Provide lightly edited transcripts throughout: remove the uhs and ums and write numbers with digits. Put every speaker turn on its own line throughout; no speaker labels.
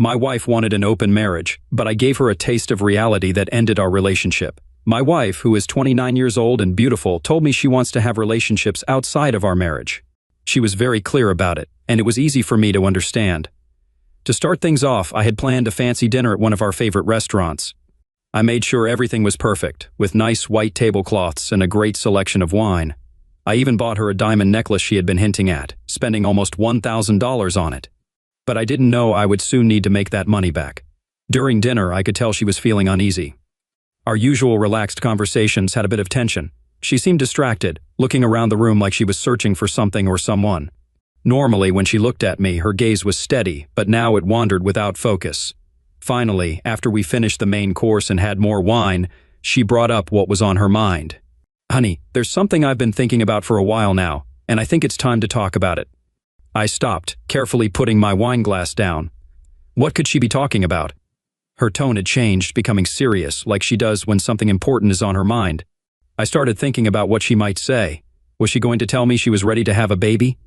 My wife wanted an open marriage, but I gave her a taste of reality that ended our relationship. My wife, who is 29 years old and beautiful, told me she wants to have relationships outside of our marriage. She was very clear about it, and it was easy for me to understand. To start things off, I had planned a fancy dinner at one of our favorite restaurants. I made sure everything was perfect, with nice white tablecloths and a great selection of wine. I even bought her a diamond necklace she had been hinting at, spending almost $1,000 on it. But I didn't know I would soon need to make that money back. During dinner, I could tell she was feeling uneasy. Our usual relaxed conversations had a bit of tension. She seemed distracted, looking around the room like she was searching for something or someone. Normally, when she looked at me, her gaze was steady, but now it wandered without focus. Finally, after we finished the main course and had more wine, she brought up what was on her mind. "Honey, there's something I've been thinking about for a while now, and I think it's time to talk about it." I stopped, carefully putting my wine glass down. What could she be talking about? Her tone had changed, becoming serious, like she does when something important is on her mind. I started thinking about what she might say. Was she going to tell me she was ready to have a baby?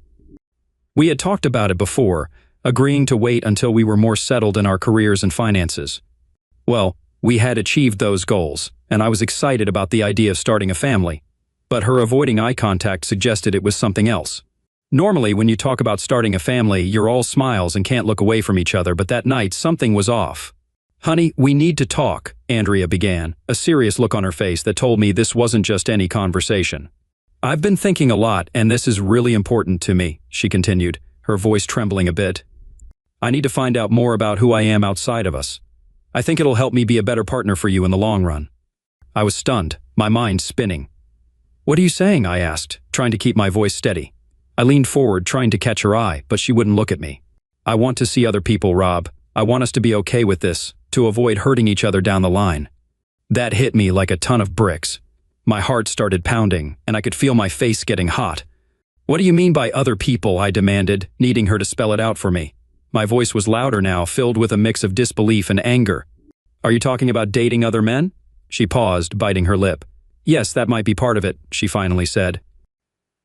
We had talked about it before, agreeing to wait until we were more settled in our careers and finances. Well, we had achieved those goals, and I was excited about the idea of starting a family. But her avoiding eye contact suggested it was something else. Normally, when you talk about starting a family, you're all smiles and can't look away from each other, but that night, something was off. "Honey, we need to talk," Andrea began, a serious look on her face that told me this wasn't just any conversation. "I've been thinking a lot, and this is really important to me," she continued, her voice trembling a bit. "I need to find out more about who I am outside of us. I think it'll help me be a better partner for you in the long run." I was stunned, my mind spinning. "What are you saying?" I asked, trying to keep my voice steady. I leaned forward, trying to catch her eye, but she wouldn't look at me. "I want to see other people, Rob. I want us to be okay with this, to avoid hurting each other down the line." That hit me like a ton of bricks. My heart started pounding, and I could feel my face getting hot. "What do you mean by other people?" I demanded, needing her to spell it out for me. My voice was louder now, filled with a mix of disbelief and anger. "Are you talking about dating other men?" She paused, biting her lip. "Yes, that might be part of it," she finally said.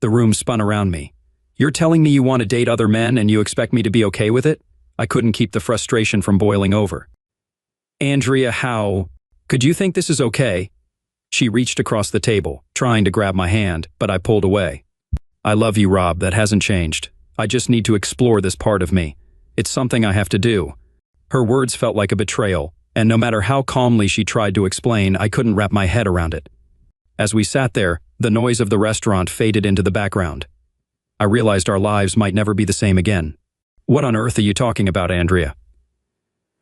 The room spun around me. "You're telling me you want to date other men and you expect me to be okay with it?" I couldn't keep the frustration from boiling over. "Andrea, how could you think this is okay?" She reached across the table, trying to grab my hand, but I pulled away. "I love you, Rob, that hasn't changed. I just need to explore this part of me. It's something I have to do." Her words felt like a betrayal, and no matter how calmly she tried to explain, I couldn't wrap my head around it. As we sat there, the noise of the restaurant faded into the background. I realized our lives might never be the same again. "What on earth are you talking about, Andrea?"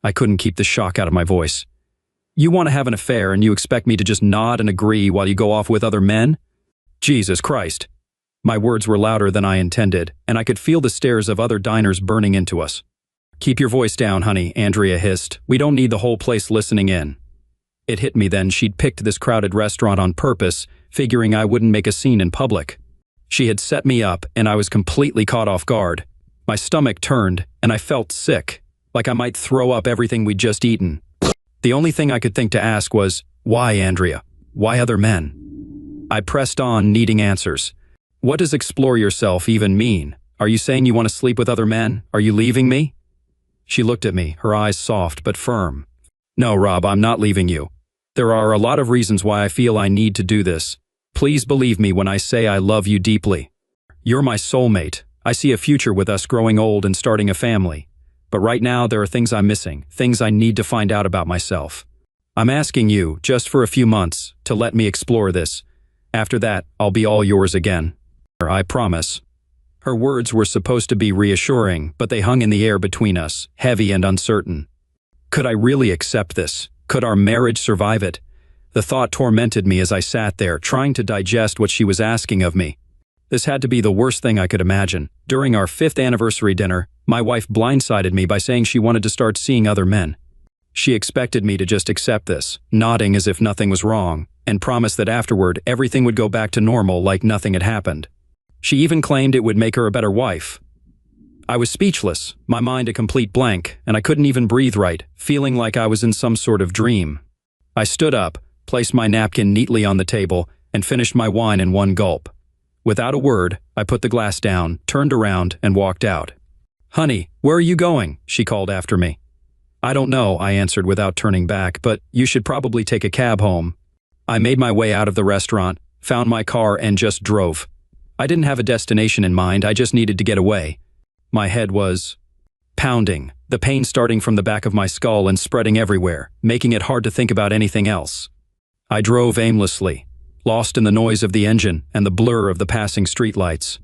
I couldn't keep the shock out of my voice. "You want to have an affair and you expect me to just nod and agree while you go off with other men? Jesus Christ." My words were louder than I intended, and I could feel the stares of other diners burning into us. "Keep your voice down, honey," Andrea hissed. "We don't need the whole place listening in." It hit me then she'd picked this crowded restaurant on purpose, figuring I wouldn't make a scene in public. She had set me up, and I was completely caught off guard. My stomach turned, and I felt sick, like I might throw up everything we'd just eaten. The only thing I could think to ask was, "Why, Andrea? Why other men?" I pressed on, needing answers. "What does explore yourself even mean? Are you saying you want to sleep with other men? Are you leaving me?" She looked at me, her eyes soft but firm. "No, Rob, I'm not leaving you. There are a lot of reasons why I feel I need to do this. Please believe me when I say I love you deeply. You're my soulmate. I see a future with us growing old and starting a family. But right now there are things I'm missing, things I need to find out about myself. I'm asking you, just for a few months, to let me explore this. After that, I'll be all yours again. I promise." Her words were supposed to be reassuring, but they hung in the air between us, heavy and uncertain. Could I really accept this? Could our marriage survive it? The thought tormented me as I sat there, trying to digest what she was asking of me. This had to be the worst thing I could imagine. During our 5th anniversary dinner, my wife blindsided me by saying she wanted to start seeing other men. She expected me to just accept this, nodding as if nothing was wrong, and promised that afterward everything would go back to normal like nothing had happened. She even claimed it would make her a better wife. I was speechless, my mind a complete blank, and I couldn't even breathe right, feeling like I was in some sort of dream. I stood up, placed my napkin neatly on the table, and finished my wine in one gulp. Without a word, I put the glass down, turned around, and walked out. "Honey, where are you going?" she called after me. I don't know, I answered without turning back, but you should probably take a cab home. I made my way out of the restaurant, found my car, and just drove. I didn't have a destination in mind, I just needed to get away. My head was pounding, the pain starting from the back of my skull and spreading everywhere, making it hard to think about anything else. I drove aimlessly, lost in the noise of the engine and the blur of the passing streetlights.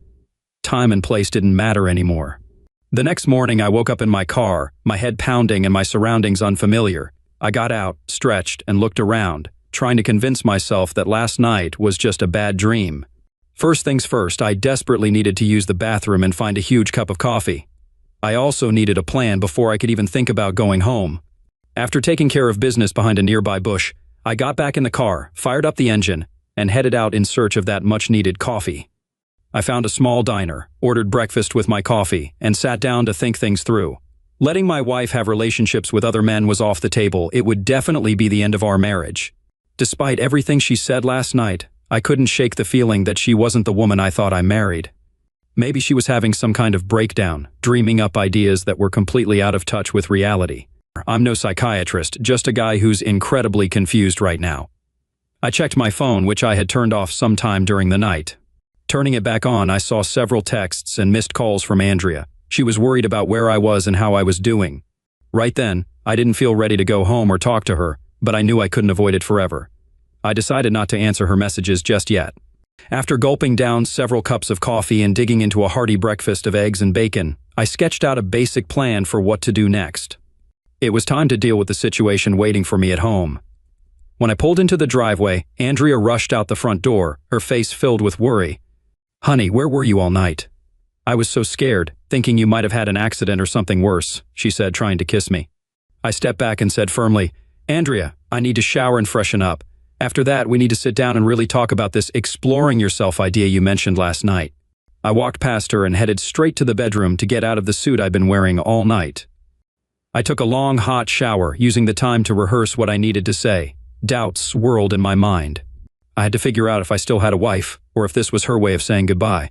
Time and place didn't matter anymore. The next morning I woke up in my car, my head pounding and my surroundings unfamiliar. I got out, stretched, and looked around, trying to convince myself that last night was just a bad dream. First things first, I desperately needed to use the bathroom and find a huge cup of coffee. I also needed a plan before I could even think about going home. After taking care of business behind a nearby bush, I got back in the car, fired up the engine, and headed out in search of that much-needed coffee. I found a small diner, ordered breakfast with my coffee, and sat down to think things through. Letting my wife have relationships with other men was off the table. It would definitely be the end of our marriage. Despite everything she said last night, I couldn't shake the feeling that she wasn't the woman I thought I married. Maybe she was having some kind of breakdown, dreaming up ideas that were completely out of touch with reality. I'm no psychiatrist, just a guy who's incredibly confused right now. I checked my phone, which I had turned off sometime during the night. Turning it back on, I saw several texts and missed calls from Andrea. She was worried about where I was and how I was doing. Right then, I didn't feel ready to go home or talk to her, but I knew I couldn't avoid it forever. I decided not to answer her messages just yet. After gulping down several cups of coffee and digging into a hearty breakfast of eggs and bacon, I sketched out a basic plan for what to do next. It was time to deal with the situation waiting for me at home. When I pulled into the driveway, Andrea rushed out the front door, her face filled with worry. "Honey, where were you all night?" "I was so scared, thinking you might have had an accident or something worse," she said, trying to kiss me. I stepped back and said firmly, "Andrea, I need to shower and freshen up. After that, we need to sit down and really talk about this exploring yourself idea you mentioned last night." I walked past her and headed straight to the bedroom to get out of the suit I'd been wearing all night. I took a long, hot shower, using the time to rehearse what I needed to say. Doubts swirled in my mind. I had to figure out if I still had a wife, or if this was her way of saying goodbye.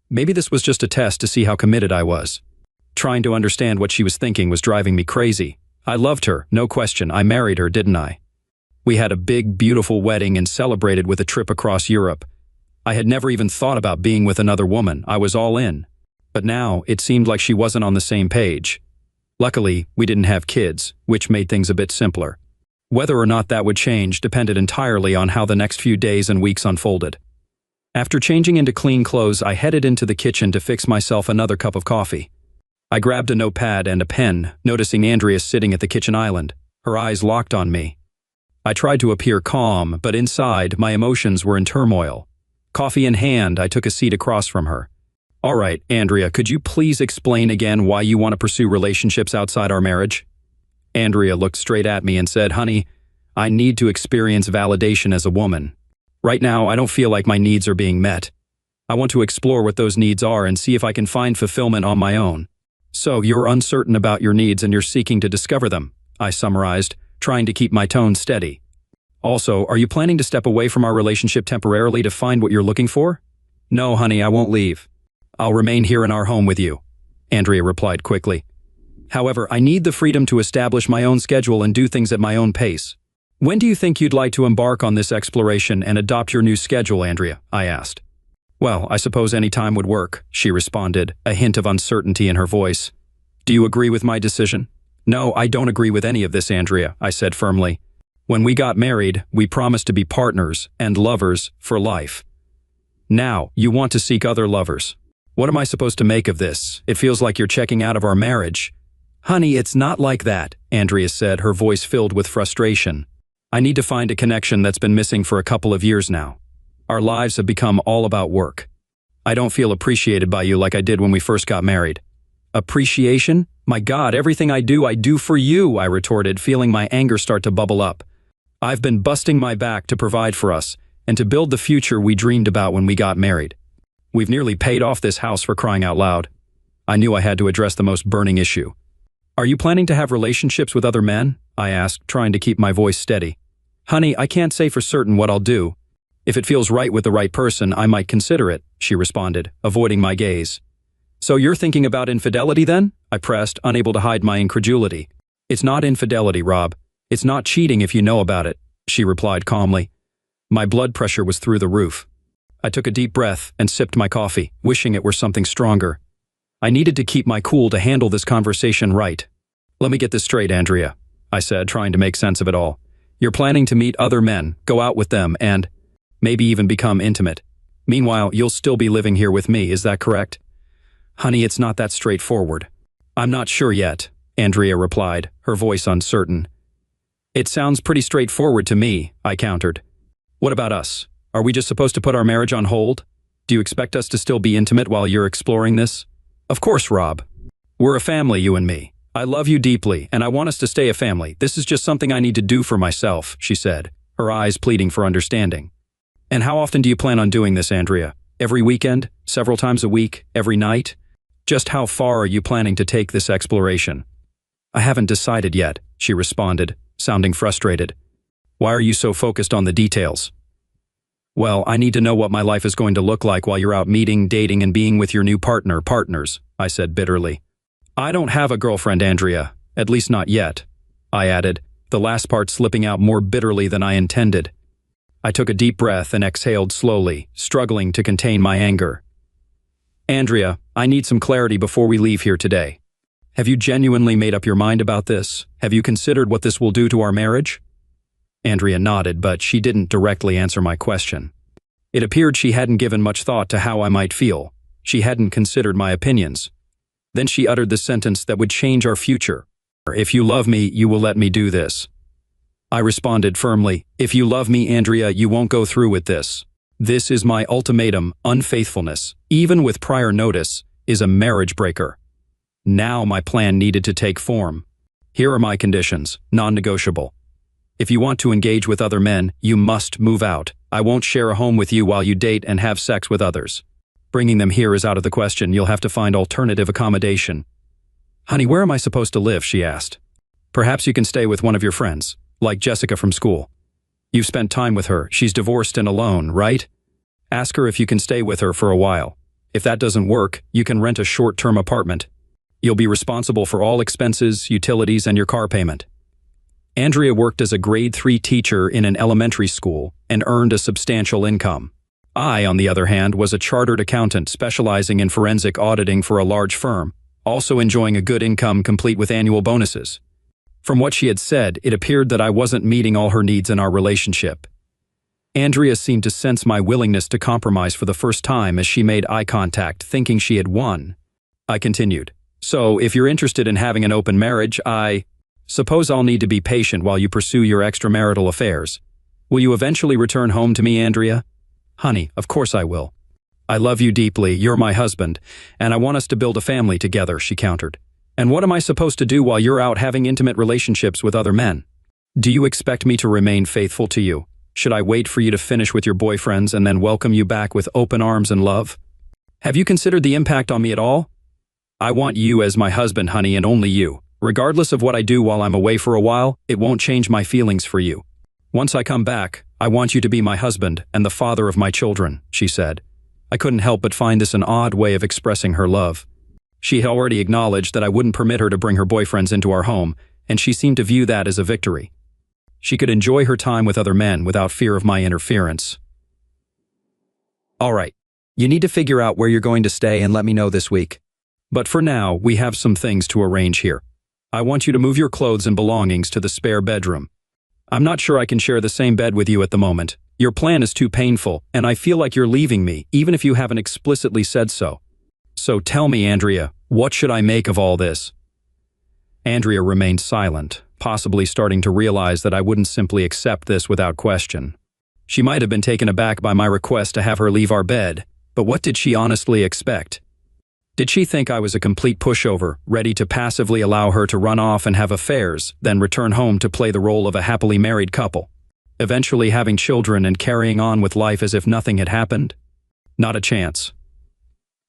Maybe this was just a test to see how committed I was. Trying to understand what she was thinking was driving me crazy. I loved her, no question. I married her, didn't I? We had a big, beautiful wedding and celebrated with a trip across Europe. I had never even thought about being with another woman. I was all in. But now, it seemed like she wasn't on the same page. Luckily, we didn't have kids, which made things a bit simpler. Whether or not that would change depended entirely on how the next few days and weeks unfolded. After changing into clean clothes, I headed into the kitchen to fix myself another cup of coffee. I grabbed a notepad and a pen, noticing Andrea sitting at the kitchen island, her eyes locked on me. I tried to appear calm, but inside, my emotions were in turmoil. Coffee in hand, I took a seat across from her. "All right, Andrea, could you please explain again why you want to pursue relationships outside our marriage?" Andrea looked straight at me and said, "Honey, I need to experience validation as a woman. Right now, I don't feel like my needs are being met. I want to explore what those needs are and see if I can find fulfillment on my own." "So, you're uncertain about your needs and you're seeking to discover them," I summarized, trying to keep my tone steady. "Also, are you planning to step away from our relationship temporarily to find what you're looking for?" "No, honey, I won't leave. I'll remain here in our home with you," Andrea replied quickly. "However, I need the freedom to establish my own schedule and do things at my own pace." "When do you think you'd like to embark on this exploration and adopt your new schedule, Andrea?" I asked. "Well, I suppose any time would work," she responded, a hint of uncertainty in her voice. "Do you agree with my decision?" "No, I don't agree with any of this, Andrea," I said firmly. "When we got married, we promised to be partners and lovers for life. Now, you want to seek other lovers. What am I supposed to make of this? It feels like you're checking out of our marriage." "Honey, it's not like that," Andrea said, her voice filled with frustration. "I need to find a connection that's been missing for a couple of years now. Our lives have become all about work. I don't feel appreciated by you like I did when we first got married." "Appreciation? My God, everything I do for you," I retorted, feeling my anger start to bubble up. "I've been busting my back to provide for us and to build the future we dreamed about when we got married. We've nearly paid off this house, for crying out loud." I knew I had to address the most burning issue. "Are you planning to have relationships with other men?" I asked, trying to keep my voice steady. "Honey, I can't say for certain what I'll do. If it feels right with the right person, I might consider it," she responded, avoiding my gaze. "So you're thinking about infidelity then?" I pressed, unable to hide my incredulity. It's not infidelity, Rob. It's not cheating if you know about it, she replied calmly. My blood pressure was through the roof. I took a deep breath and sipped my coffee, wishing it were something stronger. I needed to keep my cool to handle this conversation right. Let me get this straight, Andrea, I said, trying to make sense of it all. You're planning to meet other men, go out with them, and maybe even become intimate. Meanwhile, you'll still be living here with me, is that correct? Honey, it's not that straightforward. I'm not sure yet, Andrea replied, her voice uncertain. It sounds pretty straightforward to me, I countered. What about us? Are we just supposed to put our marriage on hold? Do you expect us to still be intimate while you're exploring this? Of course, Rob. We're a family, you and me. I love you deeply, and I want us to stay a family. This is just something I need to do for myself, she said, her eyes pleading for understanding. And how often do you plan on doing this, Andrea? Every weekend? Several times a week? Every night? Just how far are you planning to take this exploration? I haven't decided yet, she responded, sounding frustrated. Why are you so focused on the details? Well, I need to know what my life is going to look like while you're out meeting, dating, and being with your new partners, I said bitterly. I don't have a girlfriend, Andrea, at least not yet, I added, the last part slipping out more bitterly than I intended. I took a deep breath and exhaled slowly, struggling to contain my anger. Andrea, I need some clarity before we leave here today. Have you genuinely made up your mind about this? Have you considered what this will do to our marriage? Andrea nodded, but she didn't directly answer my question. It appeared she hadn't given much thought to how I might feel. She hadn't considered my opinions. Then she uttered the sentence that would change our future. If you love me, you will let me do this. I responded firmly, if you love me, Andrea, you won't go through with this. This is my ultimatum. Unfaithfulness, even with prior notice, is a marriage breaker. Now my plan needed to take form. Here are my conditions, non-negotiable. If you want to engage with other men, you must move out. I won't share a home with you while you date and have sex with others. Bringing them here is out of the question. You'll have to find alternative accommodation. Honey, where am I supposed to live? She asked. Perhaps you can stay with one of your friends, like Jessica from school. You've spent time with her. She's divorced and alone, right? Ask her if you can stay with her for a while. If that doesn't work, you can rent a short-term apartment. You'll be responsible for all expenses, utilities, and your car payment. Andrea worked as a grade 3 teacher in an elementary school and earned a substantial income. I, on the other hand, was a chartered accountant specializing in forensic auditing for a large firm, also enjoying a good income complete with annual bonuses. From what she had said, it appeared that I wasn't meeting all her needs in our relationship. Andrea seemed to sense my willingness to compromise for the first time as she made eye contact, thinking she had won. I continued, so if you're interested in having an open marriage, I suppose I'll need to be patient while you pursue your extramarital affairs. Will you eventually return home to me, Andrea? Honey, of course I will. I love you deeply, you're my husband, and I want us to build a family together, she countered. And what am I supposed to do while you're out having intimate relationships with other men? Do you expect me to remain faithful to you? Should I wait for you to finish with your boyfriends and then welcome you back with open arms and love? Have you considered the impact on me at all? I want you as my husband, honey, and only you. Regardless of what I do while I'm away for a while, it won't change my feelings for you. Once I come back, I want you to be my husband and the father of my children, she said. I couldn't help but find this an odd way of expressing her love. She had already acknowledged that I wouldn't permit her to bring her boyfriends into our home, and she seemed to view that as a victory. She could enjoy her time with other men without fear of my interference. All right, you need to figure out where you're going to stay and let me know this week. But for now, we have some things to arrange here. I want you to move your clothes and belongings to the spare bedroom. I'm not sure I can share the same bed with you at the moment. Your plan is too painful, and I feel like you're leaving me, even if you haven't explicitly said so. So tell me, Andrea, what should I make of all this? Andrea remained silent, possibly starting to realize that I wouldn't simply accept this without question. She might have been taken aback by my request to have her leave our bed, but what did she honestly expect? Did she think I was a complete pushover, ready to passively allow her to run off and have affairs, then return home to play the role of a happily married couple, eventually having children and carrying on with life as if nothing had happened? Not a chance.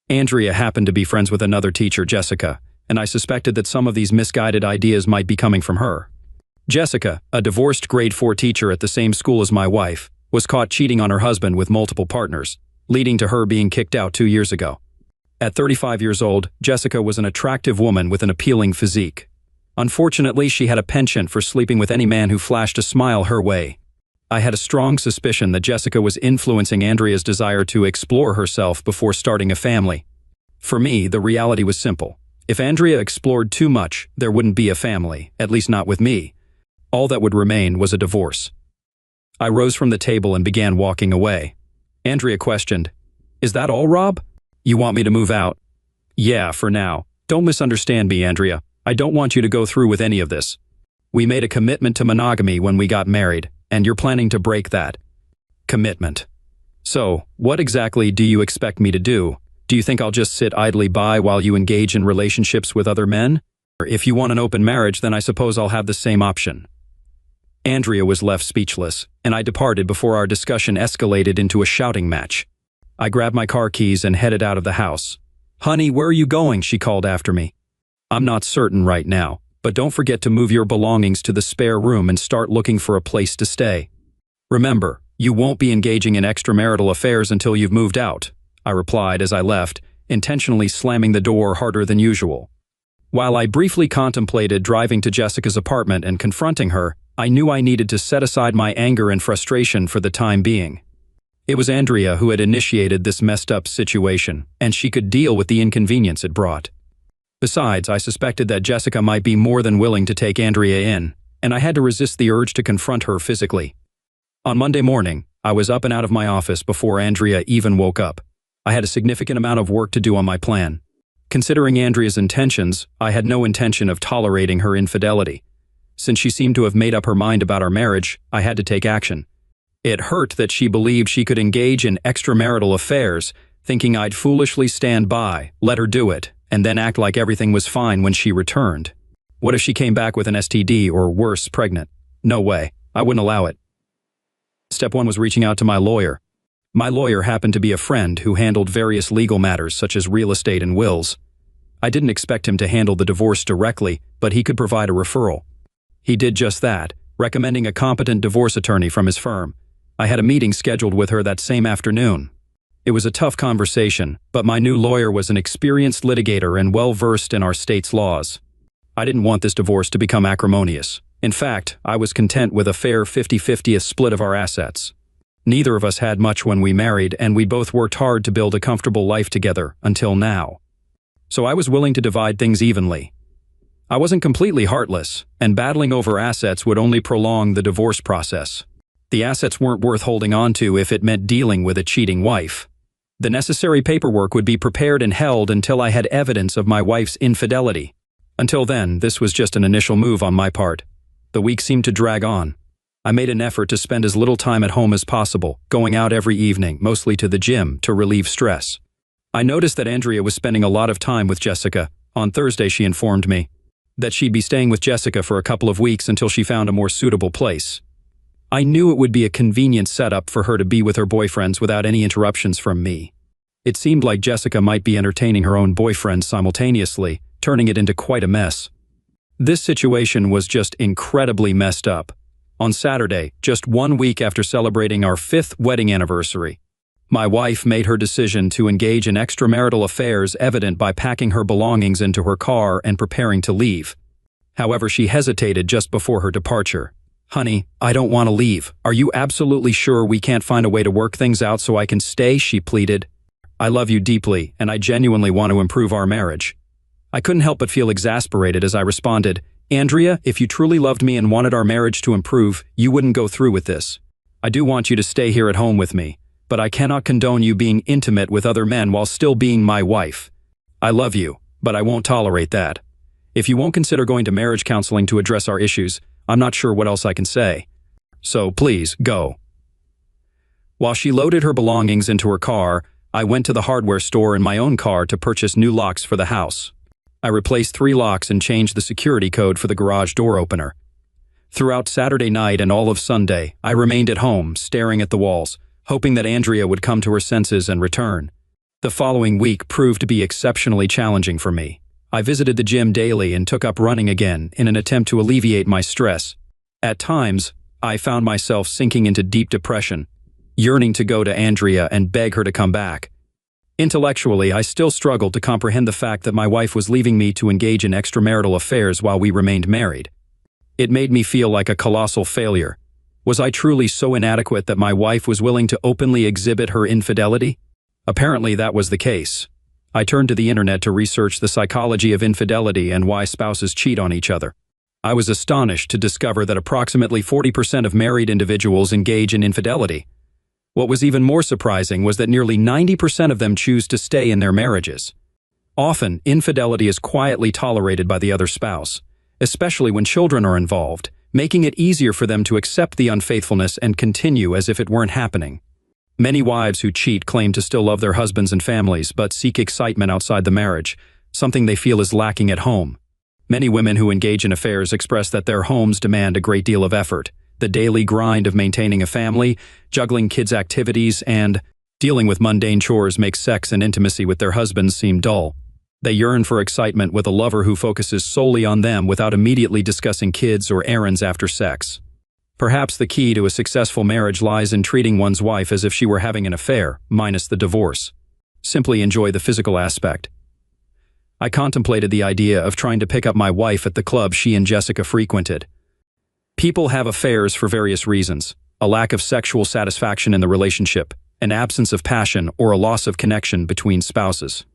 Andrea happened to be friends with another teacher, Jessica, and I suspected that some of these misguided ideas might be coming from her. Jessica, a divorced grade 4 teacher at the same school as my wife, was caught cheating on her husband with multiple partners, leading to her being kicked out 2 years ago. At 35 years old, Jessica was an attractive woman with an appealing physique. Unfortunately, she had a penchant for sleeping with any man who flashed a smile her way. I had a strong suspicion that Jessica was influencing Andrea's desire to explore herself before starting a family. For me, the reality was simple. If Andrea explored too much, there wouldn't be a family, at least not with me. All that would remain was a divorce. I rose from the table and began walking away. Andrea questioned, "Is that all, Rob? You want me to move out?" "Yeah, for now. Don't misunderstand me, Andrea. I don't want you to go through with any of this. We made a commitment to monogamy when we got married, and you're planning to break that commitment. So, what exactly do you expect me to do? Do you think I'll just sit idly by while you engage in relationships with other men? Or if you want an open marriage, then I suppose I'll have the same option." Andrea was left speechless, and I departed before our discussion escalated into a shouting match. I grabbed my car keys and headed out of the house. "Honey, where are you going?" she called after me. "I'm not certain right now, but don't forget to move your belongings to the spare room and start looking for a place to stay. Remember, you won't be engaging in extramarital affairs until you've moved out," I replied as I left, intentionally slamming the door harder than usual. While I briefly contemplated driving to Jessica's apartment and confronting her, I knew I needed to set aside my anger and frustration for the time being. It was Andrea who had initiated this messed-up situation, and she could deal with the inconvenience it brought. Besides, I suspected that Jessica might be more than willing to take Andrea in, and I had to resist the urge to confront her physically. On Monday morning, I was up and out of my office before Andrea even woke up. I had a significant amount of work to do on my plan. Considering Andrea's intentions, I had no intention of tolerating her infidelity. Since she seemed to have made up her mind about our marriage, I had to take action. It hurt that she believed she could engage in extramarital affairs, thinking I'd foolishly stand by, let her do it, and then act like everything was fine when she returned. What if she came back with an STD or worse, pregnant? No way. I wouldn't allow it. Step 1 was reaching out to my lawyer. My lawyer happened to be a friend who handled various legal matters such as real estate and wills. I didn't expect him to handle the divorce directly, but he could provide a referral. He did just that, recommending a competent divorce attorney from his firm. I had a meeting scheduled with her that same afternoon. It was a tough conversation, but my new lawyer was an experienced litigator and well-versed in our state's laws. I didn't want this divorce to become acrimonious. In fact, I was content with a fair 50-50 split of our assets. Neither of us had much when we married, and we both worked hard to build a comfortable life together until now. So I was willing to divide things evenly. I wasn't completely heartless, and battling over assets would only prolong the divorce process. The assets weren't worth holding on to if it meant dealing with a cheating wife. The necessary paperwork would be prepared and held until I had evidence of my wife's infidelity. Until then, this was just an initial move on my part. The week seemed to drag on. I made an effort to spend as little time at home as possible, going out every evening, mostly to the gym, to relieve stress. I noticed that Andrea was spending a lot of time with Jessica. On Thursday, she informed me that she'd be staying with Jessica for a couple of weeks until she found a more suitable place. I knew it would be a convenient setup for her to be with her boyfriends without any interruptions from me. It seemed like Jessica might be entertaining her own boyfriend simultaneously, turning it into quite a mess. This situation was just incredibly messed up. On Saturday, just 1 week after celebrating our 5th wedding anniversary, my wife made her decision to engage in extramarital affairs evident by packing her belongings into her car and preparing to leave. However, she hesitated just before her departure. "Honey, I don't want to leave. Are you absolutely sure we can't find a way to work things out so I can stay?" she pleaded. "I love you deeply, and I genuinely want to improve our marriage." I couldn't help but feel exasperated as I responded, "Andrea, if you truly loved me and wanted our marriage to improve, you wouldn't go through with this. I do want you to stay here at home with me, but I cannot condone you being intimate with other men while still being my wife. I love you, but I won't tolerate that. If you won't consider going to marriage counseling to address our issues, I'm not sure what else I can say. So please, go." While she loaded her belongings into her car, I went to the hardware store in my own car to purchase new locks for the house. I replaced 3 locks and changed the security code for the garage door opener. Throughout Saturday night and all of Sunday, I remained at home, staring at the walls, hoping that Andrea would come to her senses and return. The following week proved to be exceptionally challenging for me. I visited the gym daily and took up running again in an attempt to alleviate my stress. At times, I found myself sinking into deep depression, yearning to go to Andrea and beg her to come back. Intellectually, I still struggled to comprehend the fact that my wife was leaving me to engage in extramarital affairs while we remained married. It made me feel like a colossal failure. Was I truly so inadequate that my wife was willing to openly exhibit her infidelity? Apparently that was the case. I turned to the internet to research the psychology of infidelity and why spouses cheat on each other. I was astonished to discover that approximately 40% of married individuals engage in infidelity. What was even more surprising was that nearly 90% of them choose to stay in their marriages. Often, infidelity is quietly tolerated by the other spouse, especially when children are involved, making it easier for them to accept the unfaithfulness and continue as if it weren't happening. Many wives who cheat claim to still love their husbands and families, but seek excitement outside the marriage, something they feel is lacking at home. Many women who engage in affairs express that their homes demand a great deal of effort. The daily grind of maintaining a family, juggling kids' activities, and dealing with mundane chores makes sex and intimacy with their husbands seem dull. They yearn for excitement with a lover who focuses solely on them without immediately discussing kids or errands after sex. Perhaps the key to a successful marriage lies in treating one's wife as if she were having an affair, minus the divorce. Simply enjoy the physical aspect. I contemplated the idea of trying to pick up my wife at the club she and Jessica frequented. People have affairs for various reasons: a lack of sexual satisfaction in the relationship, an absence of passion, or a loss of connection between spouses.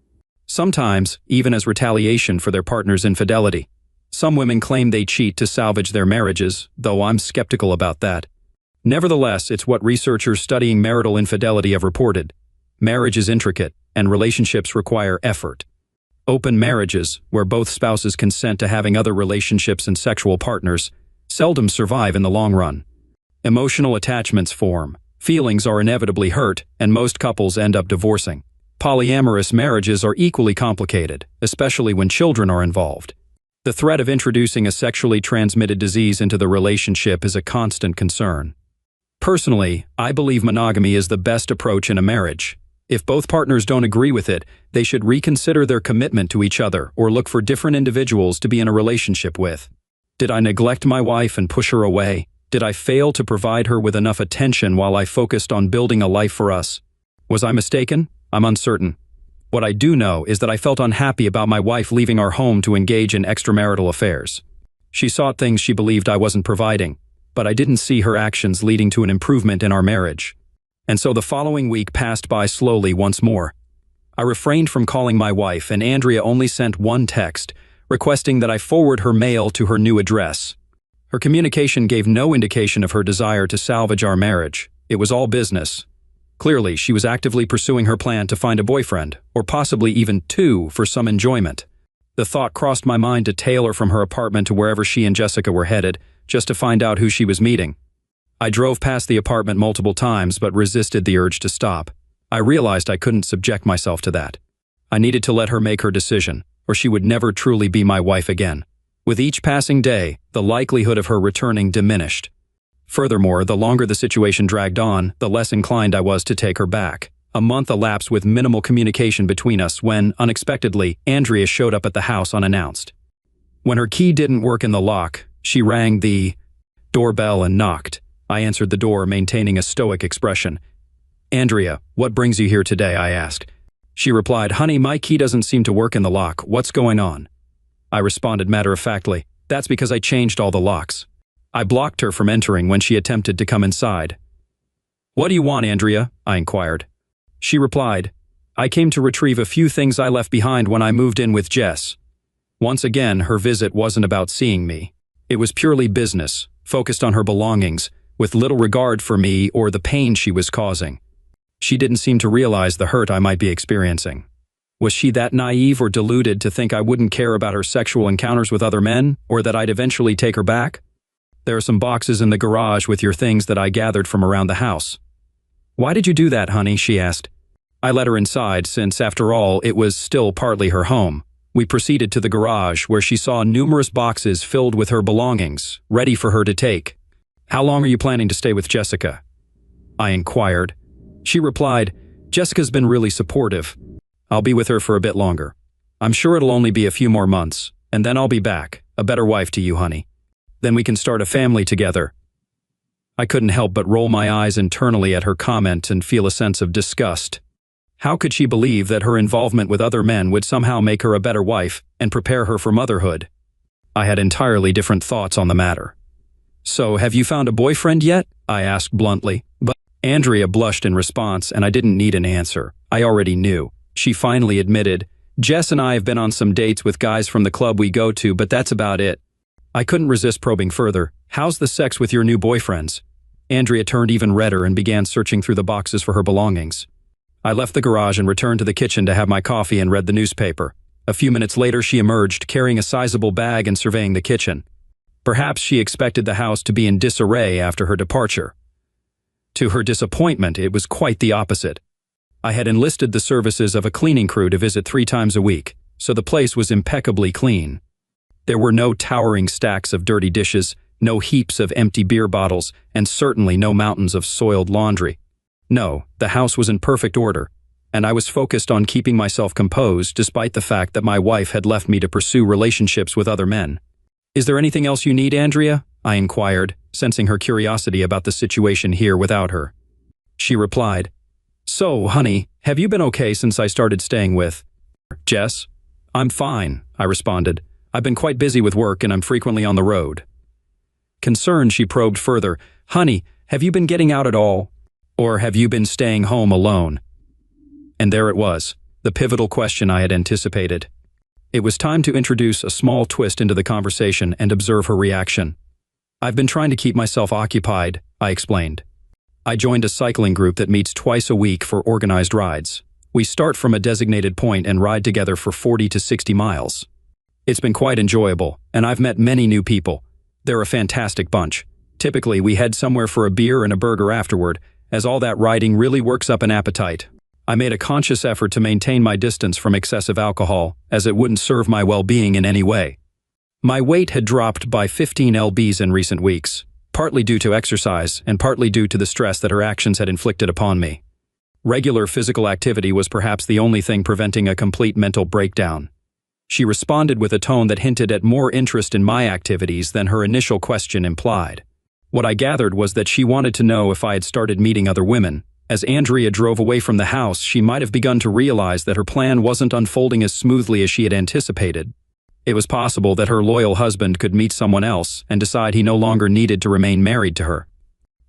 Sometimes, even as retaliation for their partner's infidelity. Some women claim they cheat to salvage their marriages, though I'm skeptical about that. Nevertheless, it's what researchers studying marital infidelity have reported. Marriage is intricate, and relationships require effort. Open marriages, where both spouses consent to having other relationships and sexual partners, seldom survive in the long run. Emotional attachments form, feelings are inevitably hurt, and most couples end up divorcing. Polyamorous marriages are equally complicated, especially when children are involved. The threat of introducing a sexually transmitted disease into the relationship is a constant concern. Personally, I believe monogamy is the best approach in a marriage. If both partners don't agree with it, they should reconsider their commitment to each other or look for different individuals to be in a relationship with. Did I neglect my wife and push her away? Did I fail to provide her with enough attention while I focused on building a life for us? Was I mistaken? I'm uncertain. What I do know is that I felt unhappy about my wife leaving our home to engage in extramarital affairs. She sought things she believed I wasn't providing, but I didn't see her actions leading to an improvement in our marriage. And so the following week passed by slowly once more. I refrained from calling my wife, and Andrea only sent one text, requesting that I forward her mail to her new address. Her communication gave no indication of her desire to salvage our marriage. It was all business. Clearly, she was actively pursuing her plan to find a boyfriend, or possibly even two, for some enjoyment. The thought crossed my mind to tail her from her apartment to wherever she and Jessica were headed, just to find out who she was meeting. I drove past the apartment multiple times but resisted the urge to stop. I realized I couldn't subject myself to that. I needed to let her make her decision, or she would never truly be my wife again. With each passing day, the likelihood of her returning diminished. Furthermore, the longer the situation dragged on, the less inclined I was to take her back. A month elapsed with minimal communication between us when, unexpectedly, Andrea showed up at the house unannounced. When her key didn't work in the lock, she rang the doorbell and knocked. I answered the door, maintaining a stoic expression. "Andrea, what brings you here today?" I asked. She replied, "Honey, my key doesn't seem to work in the lock. What's going on?" I responded matter-of-factly, "That's because I changed all the locks." I blocked her from entering when she attempted to come inside. "What do you want, Andrea?" I inquired. She replied, "I came to retrieve a few things I left behind when I moved in with Jess." Once again, her visit wasn't about seeing me. It was purely business, focused on her belongings, with little regard for me or the pain she was causing. She didn't seem to realize the hurt I might be experiencing. Was she that naive or deluded to think I wouldn't care about her sexual encounters with other men, or that I'd eventually take her back? "There are some boxes in the garage with your things that I gathered from around the house." "Why did you do that, honey?" she asked. I let her inside since, after all, it was still partly her home. We proceeded to the garage where she saw numerous boxes filled with her belongings, ready for her to take. "How long are you planning to stay with Jessica?" I inquired. She replied, "Jessica's been really supportive. I'll be with her for a bit longer. I'm sure it'll only be a few more months, and then I'll be back, a better wife to you, honey. Then we can start a family together." I couldn't help but roll my eyes internally at her comment and feel a sense of disgust. How could she believe that her involvement with other men would somehow make her a better wife and prepare her for motherhood? I had entirely different thoughts on the matter. "So, have you found a boyfriend yet?" I asked bluntly. But Andrea blushed in response, and I didn't need an answer. I already knew. She finally admitted, "Jess and I have been on some dates with guys from the club we go to, but that's about it." I couldn't resist probing further. "How's the sex with your new boyfriends?" Andrea turned even redder and began searching through the boxes for her belongings. I left the garage and returned to the kitchen to have my coffee and read the newspaper. A few minutes later, she emerged, carrying a sizable bag and surveying the kitchen. Perhaps she expected the house to be in disarray after her departure. To her disappointment, it was quite the opposite. I had enlisted the services of a cleaning crew to visit 3 times a week, so the place was impeccably clean. There were no towering stacks of dirty dishes, no heaps of empty beer bottles, and certainly no mountains of soiled laundry. No, the house was in perfect order, and I was focused on keeping myself composed despite the fact that my wife had left me to pursue relationships with other men. "Is there anything else you need, Andrea?" I inquired, sensing her curiosity about the situation here without her. She replied, "So, honey, have you been okay since I started staying with Jess?" "I'm fine," I responded. "I've been quite busy with work and I'm frequently on the road." Concerned, she probed further, "Honey, have you been getting out at all? Or have you been staying home alone?" And there it was, the pivotal question I had anticipated. It was time to introduce a small twist into the conversation and observe her reaction. "I've been trying to keep myself occupied," I explained. "I joined a cycling group that meets twice a week for organized rides. We start from a designated point and ride together for 40 to 60 miles. It's been quite enjoyable, and I've met many new people. They're a fantastic bunch. Typically, we head somewhere for a beer and a burger afterward, as all that riding really works up an appetite. I made a conscious effort to maintain my distance from excessive alcohol, as it wouldn't serve my well-being in any way. My weight had dropped by 15 lbs in recent weeks, partly due to exercise and partly due to the stress that her actions had inflicted upon me. Regular physical activity was perhaps the only thing preventing a complete mental breakdown." She responded with a tone that hinted at more interest in my activities than her initial question implied. What I gathered was that she wanted to know if I had started meeting other women. As Andrea drove away from the house, she might have begun to realize that her plan wasn't unfolding as smoothly as she had anticipated. It was possible that her loyal husband could meet someone else and decide he no longer needed to remain married to her.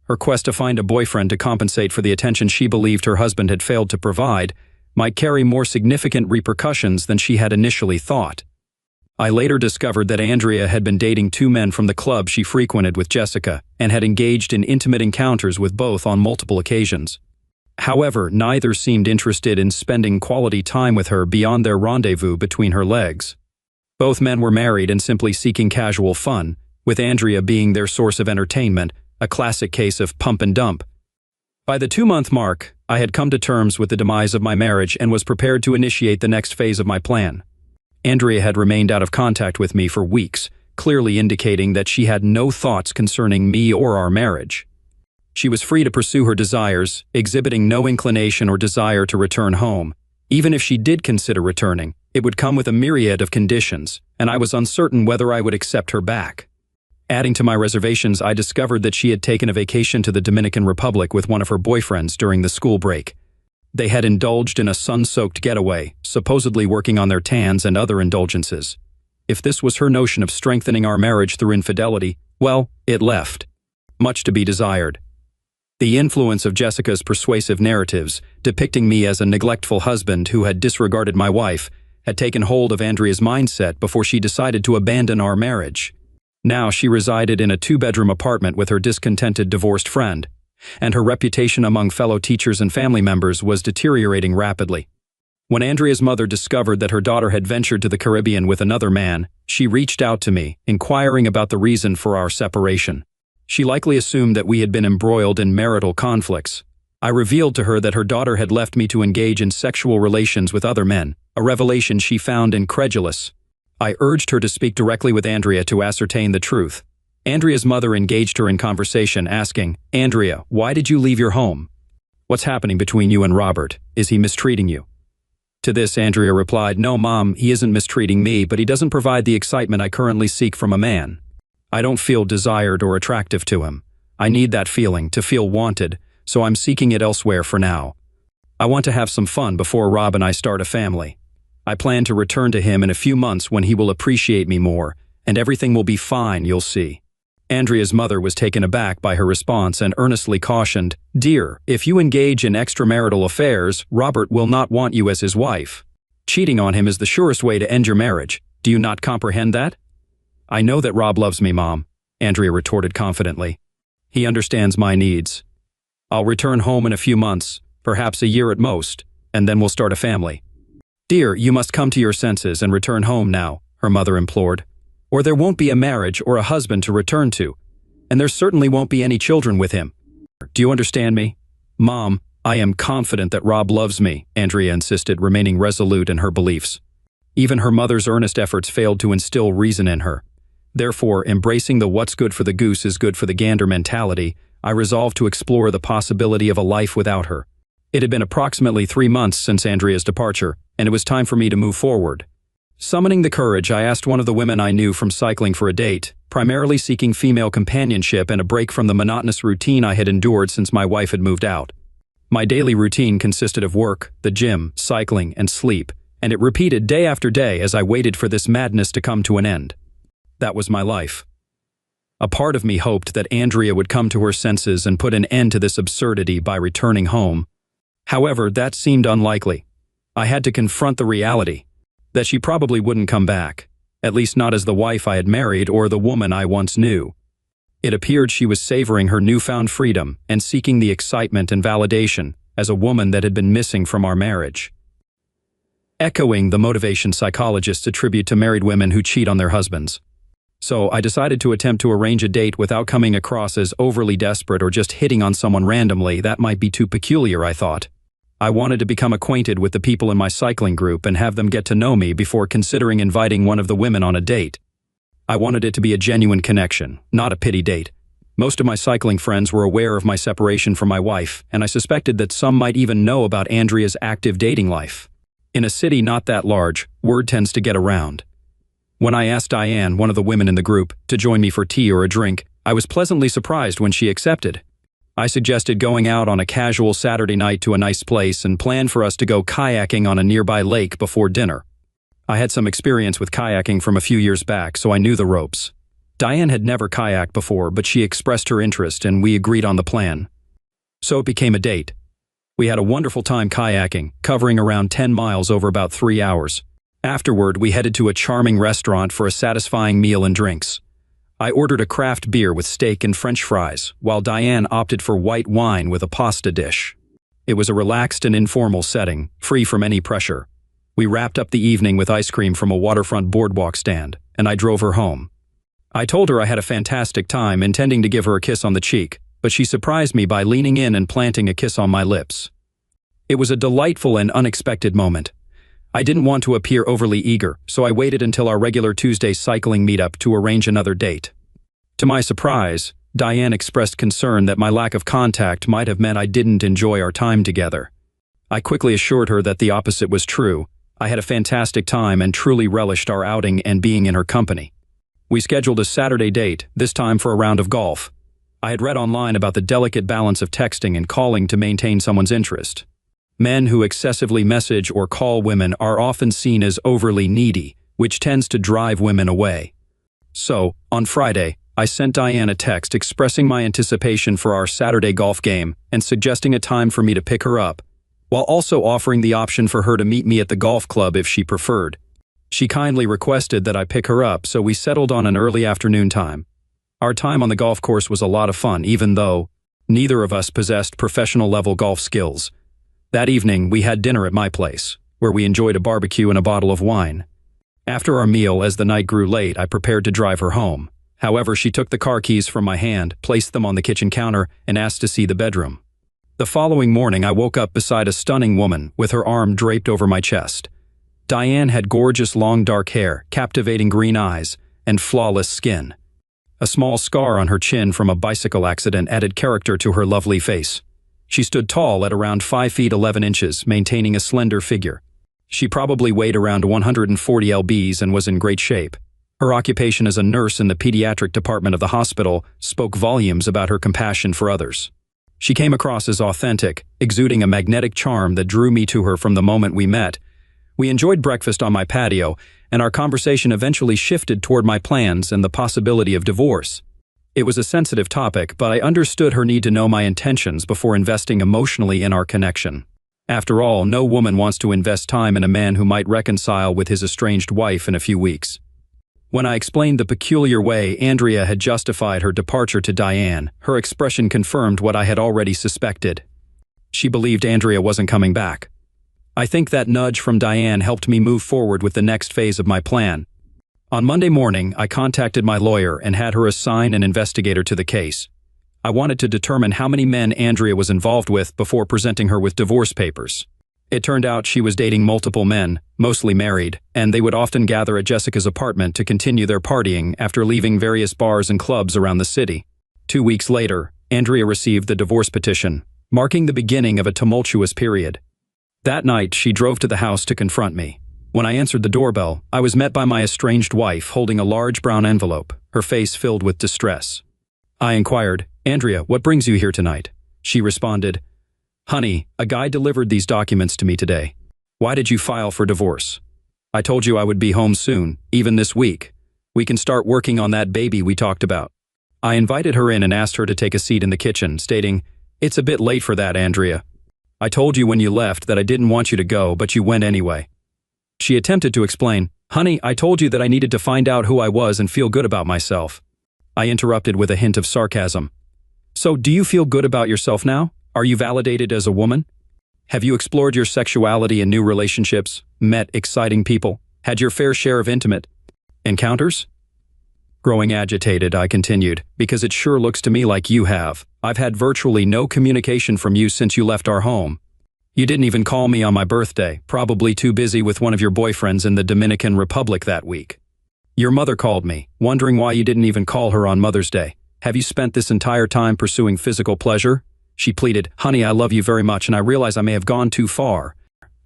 Her quest to find a boyfriend to compensate for the attention she believed her husband had failed to provide might carry more significant repercussions than she had initially thought. I later discovered that Andrea had been dating 2 men from the club she frequented with Jessica and had engaged in intimate encounters with both on multiple occasions. However, neither seemed interested in spending quality time with her beyond their rendezvous between her legs. Both men were married and simply seeking casual fun, with Andrea being their source of entertainment, a classic case of pump and dump. By the 2-month mark, I had come to terms with the demise of my marriage and was prepared to initiate the next phase of my plan. Andrea had remained out of contact with me for weeks, clearly indicating that she had no thoughts concerning me or our marriage. She was free to pursue her desires, exhibiting no inclination or desire to return home. Even if she did consider returning, it would come with a myriad of conditions, and I was uncertain whether I would accept her back. Adding to my reservations, I discovered that she had taken a vacation to the Dominican Republic with one of her boyfriends during the school break. They had indulged in a sun-soaked getaway, supposedly working on their tans and other indulgences. If this was her notion of strengthening our marriage through infidelity, well, it left much to be desired. The influence of Jessica's persuasive narratives, depicting me as a neglectful husband who had disregarded my wife, had taken hold of Andrea's mindset before she decided to abandon our marriage. Now she resided in a 2-bedroom apartment with her discontented divorced friend, and her reputation among fellow teachers and family members was deteriorating rapidly. When Andrea's mother discovered that her daughter had ventured to the Caribbean with another man, she reached out to me, inquiring about the reason for our separation. She likely assumed that we had been embroiled in marital conflicts. I revealed to her that her daughter had left me to engage in sexual relations with other men, a revelation she found incredulous. I urged her to speak directly with Andrea to ascertain the truth. Andrea's mother engaged her in conversation, asking, "Andrea, why did you leave your home? What's happening between you and Robert? Is he mistreating you?" To this, Andrea replied, "No, Mom, he isn't mistreating me, but he doesn't provide the excitement I currently seek from a man. I don't feel desired or attractive to him. I need that feeling, to feel wanted, so I'm seeking it elsewhere for now." I want to have some fun before Rob and I start a family. I plan to return to him in a few months when he will appreciate me more, and everything will be fine, you'll see." Andrea's mother was taken aback by her response and earnestly cautioned, "Dear, if you engage in extramarital affairs, Robert will not want you as his wife. Cheating on him is the surest way to end your marriage. Do you not comprehend that?" "I know that Rob loves me, Mom," Andrea retorted confidently. "He understands my needs. I'll return home in a few months, perhaps a year at most, and then we'll start a family." "Dear, you must come to your senses and return home now," her mother implored. "Or there won't be a marriage or a husband to return to, and there certainly won't be any children with him. Do you understand me?" "Mom, I am confident that Rob loves me," Andrea insisted, remaining resolute in her beliefs. Even her mother's earnest efforts failed to instill reason in her. Therefore, embracing the "what's good for the goose is good for the gander" mentality, I resolved to explore the possibility of a life without her. It had been approximately 3 months since Andrea's departure, and it was time for me to move forward. Summoning the courage, I asked one of the women I knew from cycling for a date, primarily seeking female companionship and a break from the monotonous routine I had endured since my wife had moved out. My daily routine consisted of work, the gym, cycling, and sleep, and it repeated day after day as I waited for this madness to come to an end. That was my life. A part of me hoped that Andrea would come to her senses and put an end to this absurdity by returning home. However, that seemed unlikely. I had to confront the reality that she probably wouldn't come back, at least not as the wife I had married or the woman I once knew. It appeared she was savoring her newfound freedom and seeking the excitement and validation as a woman that had been missing from our marriage. Echoing the motivation psychologists attribute to married women who cheat on their husbands. So I decided to attempt to arrange a date without coming across as overly desperate or just hitting on someone randomly. That might be too peculiar, I thought. I wanted to become acquainted with the people in my cycling group and have them get to know me before considering inviting one of the women on a date. I wanted it to be a genuine connection, not a pity date. Most of my cycling friends were aware of my separation from my wife, and I suspected that some might even know about Andrea's active dating life. In a city not that large, word tends to get around. When I asked Diane, one of the women in the group, to join me for tea or a drink, I was pleasantly surprised when she accepted. I suggested going out on a casual Saturday night to a nice place and planned for us to go kayaking on a nearby lake before dinner. I had some experience with kayaking from a few years back, so I knew the ropes. Diane had never kayaked before, but she expressed her interest and we agreed on the plan. So it became a date. We had a wonderful time kayaking, covering around 10 miles over about 3 hours. Afterward, we headed to a charming restaurant for a satisfying meal and drinks. I ordered a craft beer with steak and French fries, while Diane opted for white wine with a pasta dish. It was a relaxed and informal setting, free from any pressure. We wrapped up the evening with ice cream from a waterfront boardwalk stand, and I drove her home. I told her I had a fantastic time, intending to give her a kiss on the cheek, but she surprised me by leaning in and planting a kiss on my lips. It was a delightful and unexpected moment. I didn't want to appear overly eager, so I waited until our regular Tuesday cycling meetup to arrange another date. To my surprise, Diane expressed concern that my lack of contact might have meant I didn't enjoy our time together. I quickly assured her that the opposite was true. I had a fantastic time and truly relished our outing and being in her company. We scheduled a Saturday date, this time for a round of golf. I had read online about the delicate balance of texting and calling to maintain someone's interest. Men who excessively message or call women are often seen as overly needy, which tends to drive women away. So, on Friday, I sent Diane a text expressing my anticipation for our Saturday golf game and suggesting a time for me to pick her up, while also offering the option for her to meet me at the golf club if she preferred. She kindly requested that I pick her up, so we settled on an early afternoon time. Our time on the golf course was a lot of fun, even though neither of us possessed professional-level golf skills. That evening, we had dinner at my place, where we enjoyed a barbecue and a bottle of wine. After our meal, as the night grew late, I prepared to drive her home. However, she took the car keys from my hand, placed them on the kitchen counter, and asked to see the bedroom. The following morning, I woke up beside a stunning woman with her arm draped over my chest. Diane had gorgeous long dark hair, captivating green eyes, and flawless skin. A small scar on her chin from a bicycle accident added character to her lovely face. She stood tall at around 5 feet 11 inches, maintaining a slender figure. She probably weighed around 140 lbs and was in great shape. Her occupation as a nurse in the pediatric department of the hospital spoke volumes about her compassion for others. She came across as authentic, exuding a magnetic charm that drew me to her from the moment we met. We enjoyed breakfast on my patio, and our conversation eventually shifted toward my plans and the possibility of divorce. It was a sensitive topic, but I understood her need to know my intentions before investing emotionally in our connection. After all, no woman wants to invest time in a man who might reconcile with his estranged wife in a few weeks. When I explained the peculiar way Andrea had justified her departure to Diane, her expression confirmed what I had already suspected. She believed Andrea wasn't coming back. I think that nudge from Diane helped me move forward with the next phase of my plan. On Monday morning, I contacted my lawyer and had her assign an investigator to the case. I wanted to determine how many men Andrea was involved with before presenting her with divorce papers. It turned out she was dating multiple men, mostly married, and they would often gather at Jessica's apartment to continue their partying after leaving various bars and clubs around the city. 2 weeks later, Andrea received the divorce petition, marking the beginning of a tumultuous period. That night, she drove to the house to confront me. When I answered the doorbell, I was met by my estranged wife holding a large brown envelope, her face filled with distress. I inquired, "Andrea, what brings you here tonight?" She responded, "Honey, a guy delivered these documents to me today. Why did you file for divorce? I told you I would be home soon, even this week. We can start working on that baby we talked about." I invited her in and asked her to take a seat in the kitchen, stating, "It's a bit late for that, Andrea. I told you when you left that I didn't want you to go, but you went anyway." She attempted to explain, "Honey, I told you that I needed to find out who I was and feel good about myself." I interrupted with a hint of sarcasm. "So, do you feel good about yourself now? Are you validated as a woman? Have you explored your sexuality in new relationships, met exciting people, had your fair share of intimate encounters?" Growing agitated, I continued, "Because it sure looks to me like you have. I've had virtually no communication from you since you left our home. You didn't even call me on my birthday, probably too busy with one of your boyfriends in the Dominican Republic that week. Your mother called me, wondering why you didn't even call her on Mother's Day. Have you spent this entire time pursuing physical pleasure?" She pleaded, "Honey, I love you very much and I realize I may have gone too far.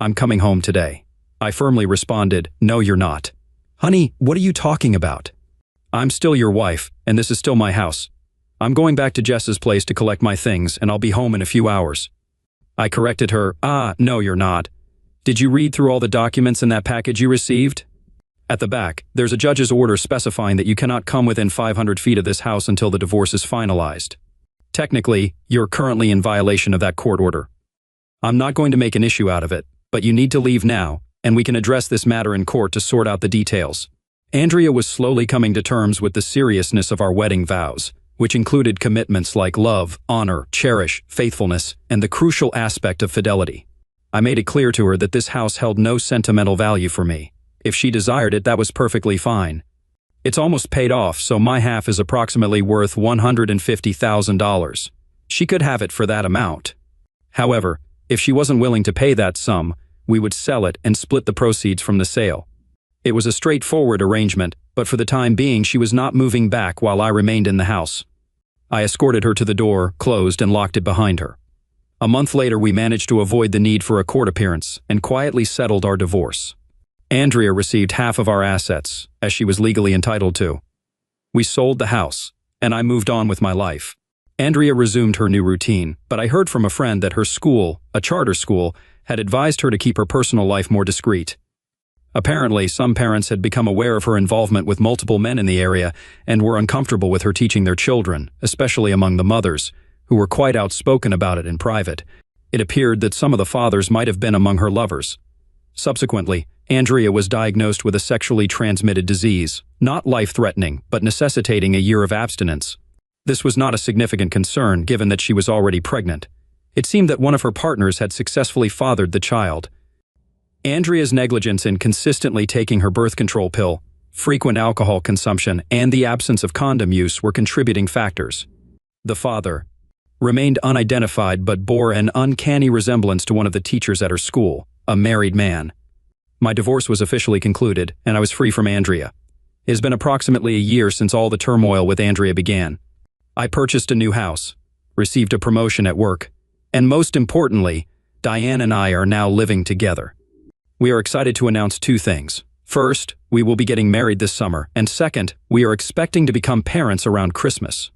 I'm coming home today." I firmly responded, "No, you're not." "Honey, what are you talking about? I'm still your wife, and this is still my house. I'm going back to Jess's place to collect my things, and I'll be home in a few hours." I corrected her, "No, you're not. Did you read through all the documents in that package you received? At the back, there's a judge's order specifying that you cannot come within 500 feet of this house until the divorce is finalized. Technically, you're currently in violation of that court order. I'm not going to make an issue out of it, but you need to leave now, and we can address this matter in court to sort out the details." Andrea was slowly coming to terms with the seriousness of our wedding vows, which included commitments like love, honor, cherish, faithfulness, and the crucial aspect of fidelity. I made it clear to her that this house held no sentimental value for me. If she desired it, that was perfectly fine. It's almost paid off, so my half is approximately worth $150,000. She could have it for that amount. However, if she wasn't willing to pay that sum, we would sell it and split the proceeds from the sale. It was a straightforward arrangement, but for the time being she was not moving back while I remained in the house. I escorted her to the door, closed, and locked it behind her. A month later, we managed to avoid the need for a court appearance and quietly settled our divorce. Andrea received half of our assets, as she was legally entitled to. We sold the house, and I moved on with my life. Andrea resumed her new routine, but I heard from a friend that her school, a charter school, had advised her to keep her personal life more discreet. Apparently, some parents had become aware of her involvement with multiple men in the area and were uncomfortable with her teaching their children, especially among the mothers, who were quite outspoken about it in private. It appeared that some of the fathers might have been among her lovers. Subsequently, Andrea was diagnosed with a sexually transmitted disease, not life-threatening, but necessitating a year of abstinence. This was not a significant concern, given that she was already pregnant. It seemed that one of her partners had successfully fathered the child. Andrea's negligence in consistently taking her birth control pill, frequent alcohol consumption, and the absence of condom use were contributing factors. The father remained unidentified but bore an uncanny resemblance to one of the teachers at her school, a married man. My divorce was officially concluded, and I was free from Andrea. It has been approximately a year since all the turmoil with Andrea began. I purchased a new house, received a promotion at work, and most importantly, Diane and I are now living together. We are excited to announce two things. First, we will be getting married this summer, and second, we are expecting to become parents around Christmas.